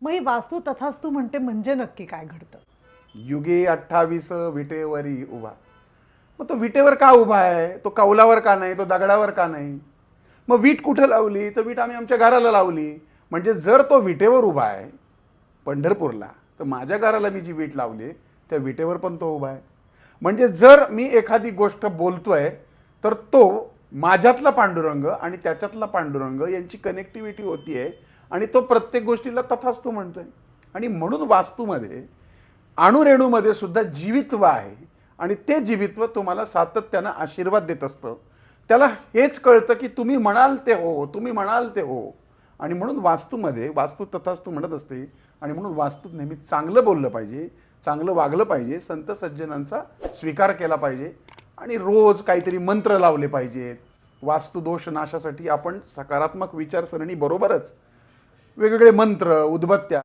मग ही वास्तू तथास्तू म्हणते म्हणजे नक्की काय घडतं? युगे 28 विटेवरी उभा. मग तो विटेवर का उभा आहे? तो कौलावर का नाही? तो दगडावर का नाही? मग वीट कुठं लावली? तर वीट आम्ही आमच्या घराला लावली. म्हणजे जर तो विटेवर उभा आहे पंढरपूरला, तर माझ्या घराला मी जी वीट लावली त्या विटेवर पण तो उभा आहे. म्हणजे जर मी एखादी गोष्ट बोलतोय तर तो माझ्यातला पांडुरंग आणि त्याच्यातला पांडुरंग यांची कनेक्टिव्हिटी होतीये आणि तो प्रत्येक गोष्टीला तथास्तु म्हणतोय. आणि म्हणून वास्तूमध्ये अणुरेणूमध्ये सुद्धा जीवित्व आहे आणि ते जीवित्व तुम्हाला सातत्यानं आशीर्वाद देत असतं. त्याला हेच कळतं की तुम्ही म्हणाल ते हो, तुम्ही म्हणाल ते हो. आणि म्हणून वास्तूमध्ये वास्तू तथास्तु म्हणत असते. आणि म्हणून वास्तूत नेहमी चांगलं बोललं पाहिजे, चांगलं वागलं पाहिजे, संत सज्जनांचा स्वीकार केला पाहिजे आणि रोज काहीतरी मंत्र लावले पाहिजेत. वास्तुदोष नाशासाठी आपण सकारात्मक विचारसरणी बरोबरच वेगवेगळे मंत्र, उदबत्त्या